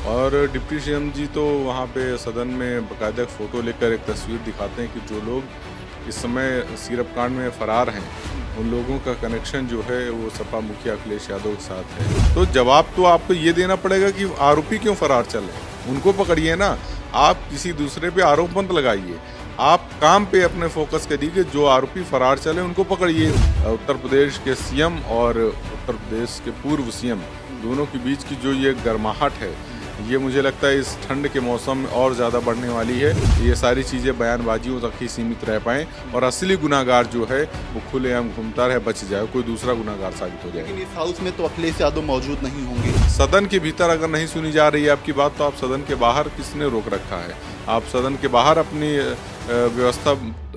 और deputy CM जी तो वहाँ पे सदन में बाकायदा फ़ोटो लेकर एक तस्वीर दिखाते हैं कि जो लोग इस समय सीरप कांड में फ़रार हैं, उन लोगों का कनेक्शन जो है वो सपा मुखिया अखिलेश यादव के साथ है। तो जवाब तो आपको ये देना पड़ेगा कि आरोपी क्यों फ़रार चल रहे हैं, उनको पकड़िए ना। आप किसी दूसरे पे आरोप मत लगाइए, आप काम पे अपने फोकस करिए कि जो आरोपी फरार चले उनको पकड़िए। उत्तर प्रदेश के सीएम और उत्तर प्रदेश के पूर्व सीएम दोनों के बीच की जो ये गर्माहट है, ये मुझे लगता है इस ठंड के मौसम में और ज़्यादा बढ़ने वाली है। ये सारी चीज़ें बयानबाजियों तक ही सीमित रह पाएँ और असली गुनाहगार जो है वो खुलेआम घूमता रहे, बच जाए, कोई दूसरा गुनाहगार साबित हो जाए। लेकिन इस हाउस में तो अखिलेश यादव मौजूद नहीं होंगे। सदन के भीतर अगर नहीं सुनी जा रही है आपकी बात, तो आप सदन के बाहर किसने रोक रखा है? आप सदन के बाहर अपनी व्यवस्था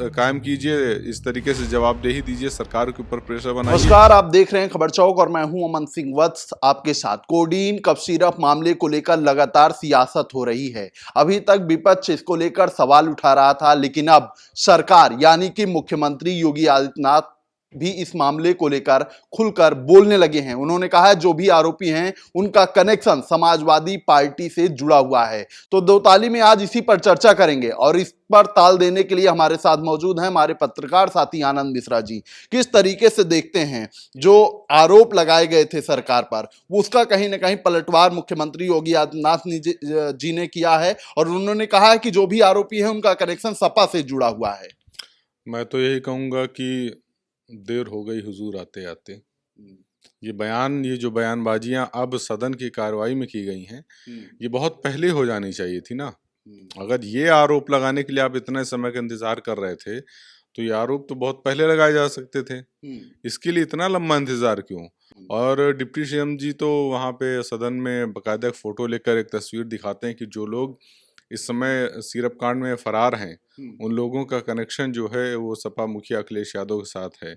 कायम कीजिए, इस तरीके से जवाबदेही दीजिए, सरकार के ऊपर प्रेशर बनाइए। नमस्कार, आप देख रहे हैं खबर चौक और मैं हूं अमन सिंह वत्स आपके साथ। कोडीन कफ सिरप मामले को लेकर लगातार सियासत हो रही है। अभी तक विपक्ष इसको लेकर सवाल उठा रहा था, लेकिन अब सरकार यानी कि मुख्यमंत्री योगी आदित्यनाथ भी इस मामले को लेकर खुलकर बोलने लगे हैं। उन्होंने कहा है जो भी आरोपी हैं उनका कनेक्शन समाजवादी पार्टी से जुड़ा हुआ है। तो दो ताली में आज इसी पर चर्चा करेंगे और इस पर ताल देने के लिए हमारे साथ मौजूद हैं हमारे पत्रकार साथी आनंद मिश्रा जी। किस तरीके से देखते हैं जो आरोप लगाए गए थे सरकार पर, उसका कहीं ना कहीं पलटवार मुख्यमंत्री योगी आदित्यनाथ जी ने किया है और उन्होंने कहा है कि जो भी आरोपी है उनका कनेक्शन सपा से जुड़ा हुआ है। मैं तो यही कहूँगा कि देर हो गई हुजूर आते आते। ये जो बयानबाजियां अब सदन की कार्रवाई में की गई हैं, ये बहुत पहले हो जानी चाहिए थी ना। अगर ये आरोप लगाने के लिए आप इतने समय का इंतजार कर रहे थे, तो ये आरोप तो बहुत पहले लगाए जा सकते थे। इसके लिए इतना लंबा इंतजार क्यों? और डिप्टी सीएम जी तो वहाँ पे सदन में बाकायदा फोटो लेकर एक तस्वीर दिखाते हैं कि जो लोग इस समय सीरप कांड में फरार हैं, उन लोगों का कनेक्शन जो है वो सपा मुखिया अखिलेश यादव के साथ है।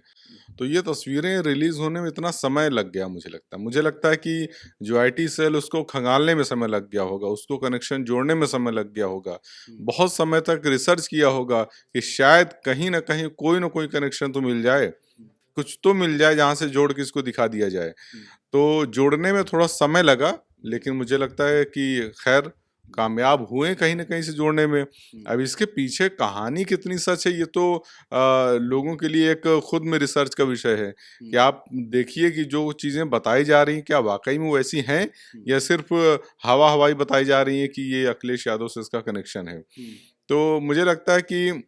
तो ये तस्वीरें रिलीज होने में इतना समय लग गया, मुझे लगता है कि जो आईटी सेल उसको खंगालने में समय लग गया होगा, उसको कनेक्शन जोड़ने में समय लग गया होगा, बहुत समय तक रिसर्च किया होगा कि शायद कहीं ना कहीं कोई ना कोई कनेक्शन तो मिल जाए, कुछ तो मिल जाए जहाँ से जोड़ के इसको दिखा दिया जाए। तो जोड़ने में थोड़ा समय लगा, लेकिन मुझे लगता है कि खैर कामयाब हुए कहीं ना कहीं से जोड़ने में। अब इसके पीछे कहानी कितनी सच है, ये तो लोगों के लिए एक खुद में रिसर्च का विषय है कि आप देखिए कि जो चीज़ें बताई जा रही हैं क्या वाकई में वैसी हैं या सिर्फ हवाई बताई जा रही हैं कि ये अखिलेश यादव से इसका कनेक्शन है। तो मुझे लगता है कि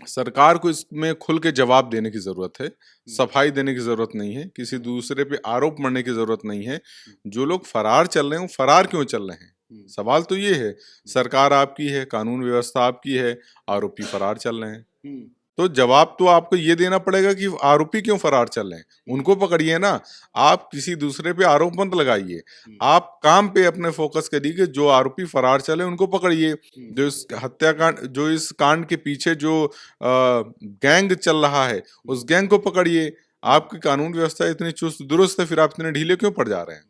सरकार को इसमें खुल के जवाब देने की जरूरत है, सफाई देने की जरूरत नहीं है, किसी दूसरे पे आरोप मढ़ने की जरूरत नहीं है। जो लोग फरार चल रहे हैं वो फरार क्यों चल रहे हैं? सवाल तो ये है। सरकार आपकी है, कानून व्यवस्था आपकी है, आरोपी फरार चल रहे हैं, तो जवाब तो आपको ये देना पड़ेगा कि आरोपी क्यों फरार चल रहे हैं, उनको पकड़िए ना। आप किसी दूसरे पे आरोप मत लगाइए, आप काम पे अपने फोकस करिए कि जो आरोपी फरार चले उनको पकड़िए। जो इस हत्याकांड, जो इस कांड के पीछे जो गैंग चल रहा है, उस गैंग को पकड़िए। आपकी कानून व्यवस्था इतनी चुस्त दुरुस्त है, फिर आप इतने ढीले क्यों पड़ जा रहे हैं?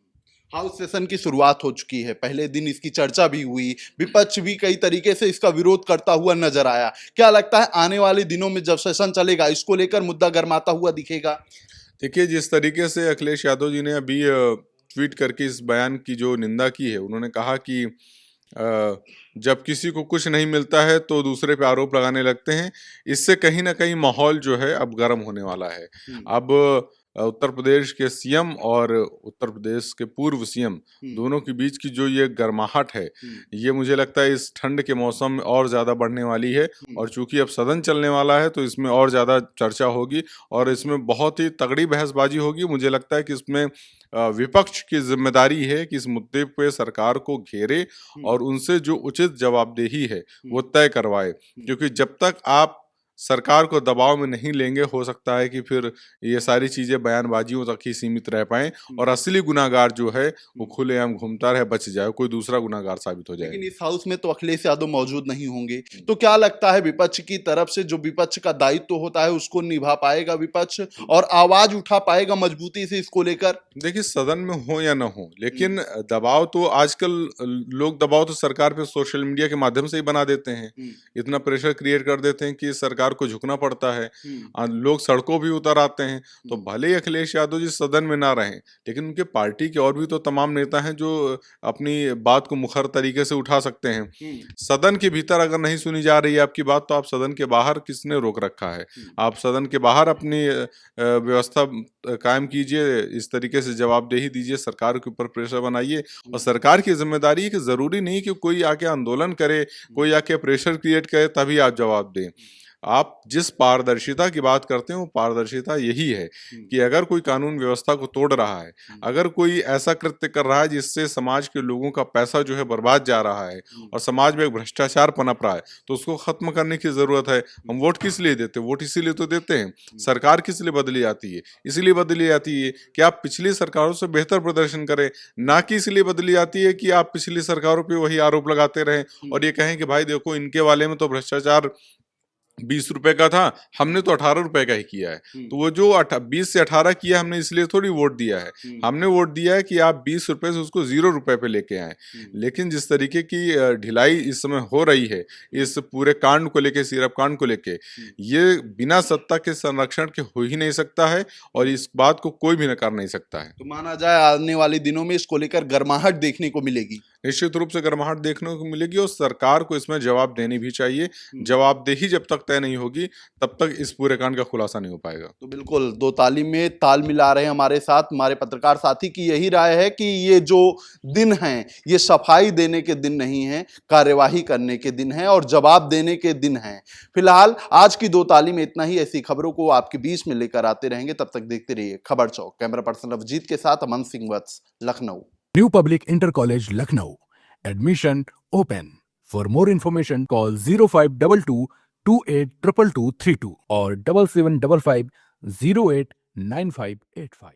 हाउस सेशन की शुरुआत हो चुकी है, पहले दिन इसकी चर्चा भी हुई, विपक्ष भी कई तरीके से इसका विरोध करता हुआ नजर आया। क्या लगता है आने वाले दिनों में जब सेशन चलेगा इसको लेकर मुद्दा गरमाता हुआ दिखेगा? देखिए, जिस तरीके से अखिलेश यादव जी ने अभी ट्वीट करके इस बयान की जो निंदा की है, उन्होंने कहा कि जब किसी को कुछ नहीं मिलता है तो दूसरे पे आरोप लगाने लगते हैं। इससे कहीं ना कहीं माहौल जो है अब गर्म होने वाला है। अब उत्तर प्रदेश के सीएम और उत्तर प्रदेश के पूर्व सीएम दोनों के बीच की जो ये गर्माहट है, ये मुझे लगता है इस ठंड के मौसम में और ज़्यादा बढ़ने वाली है। और चूंकि अब सदन चलने वाला है तो इसमें और ज़्यादा चर्चा होगी और इसमें बहुत ही तगड़ी बहसबाजी होगी। मुझे लगता है कि इसमें विपक्ष की जिम्मेदारी है कि इस मुद्दे पे सरकार को घेरे और उनसे जो उचित जवाबदेही है वो तय करवाए, क्योंकि जब तक आप सरकार को दबाव में नहीं लेंगे, हो सकता है कि फिर ये सारी चीजें बयानबाजियों तक ही सीमित रह पाएं और असली गुनाहगार जो है वो खुलेआम घूमता रहे, बच जाए, कोई दूसरा गुनाहगार साबित हो जाए। लेकिन इस हाउस में तो अखिलेश यादव मौजूद नहीं होंगे, तो क्या लगता है विपक्ष की तरफ से जो विपक्ष का दायित्व होता है उसको निभा पाएगा विपक्ष और आवाज उठा पाएगा मजबूती से इसको लेकर? देखिए, सदन में हो या ना हो, लेकिन दबाव तो आजकल लोग दबाव तो सरकार पे सोशल मीडिया के माध्यम से ही बना देते हैं। इतना प्रेशर क्रिएट कर देते हैं कि सरकार सरकार को झुकना पड़ता है, लोग सड़कों भी उतर आते हैं। तो भले ही अखिलेश यादव जी सदन में ना रहें, लेकिन उनके पार्टी के और भी तो तमाम नेता हैं जो अपनी बात को मुखर तरीके से उठा सकते हैं। सदन के भीतर अगर नहीं सुनी जा रही है आपकी बात, तो आप सदन के बाहर किसने रोक रखा है? आप सदन के बाहर अपनी व्यवस्था कायम कीजिए, इस तरीके से जवाबदेही दीजिए, सरकार के ऊपर प्रेशर बनाइए। और सरकार की जिम्मेदारी है कि जरूरी नहीं कि कोई आके आंदोलन करे, कोई आके प्रेशर क्रिएट करे तभी आप जवाब दें। आप जिस पारदर्शिता की बात करते हैं वो पारदर्शिता यही है कि अगर कोई कानून व्यवस्था को तोड़ रहा है, अगर कोई ऐसा कृत्य कर रहा है जिससे समाज के लोगों का पैसा जो है बर्बाद जा रहा है और समाज में एक भ्रष्टाचार पनप रहा है, तो उसको खत्म करने की जरूरत है। हम वोट किस लिए देते हैं? वोट इसीलिए तो देते हैं। सरकार किस लिए बदली जाती है? इसलिए बदली जाती है कि आप पिछली सरकारों से बेहतर प्रदर्शन करें, ना कि इसलिए बदली जाती है कि आप पिछली सरकारों पर वही आरोप लगाते रहें और ये कहें कि भाई देखो इनके वाले में तो भ्रष्टाचार 20 रुपए का था, हमने तो 18 रुपए का ही किया है। तो वो जो 20 से 18 किया हमने इसलिए थोड़ी वोट दिया है, हमने वोट दिया है कि आप 20 रुपए से उसको 0 रुपए पे लेके आए। लेकिन जिस तरीके की ढिलाई इस समय हो रही है इस पूरे कांड को लेके, सिरप कांड को लेके, ये बिना सत्ता के संरक्षण के हो ही नहीं सकता है और इस बात को कोई भी नकार नहीं सकता है। तो माना जाए आने वाले दिनों में इसको लेकर गर्माहट देखने को मिलेगी? निश्चित रूप से गर्माहट देखने को मिलेगी और सरकार को इसमें जवाब देनी भी चाहिए। जवाबदेही जब तक तय नहीं होगी तब तक इस पूरे कांड का खुलासा नहीं हो पाएगा। तो बिल्कुल दो ताली में ताल मिला रहे हैं हमारे साथ हमारे पत्रकार साथी की यही राय है कि ये जो दिन हैं ये सफाई देने के दिन नहीं है, कार्यवाही करने के दिन है और जवाब देने के दिन है। फिलहाल आज की दो ताली में इतना ही। ऐसी खबरों को आपके बीच में लेकर आते रहेंगे, तब तक देखते रहिए खबर चौक। कैमरा पर्सन अभिजीत के साथ अमन सिंह वत्स, Lucknow. New Public Inter College Lucknow. Admission open. For more information call 0522 282232 or 7755 089585.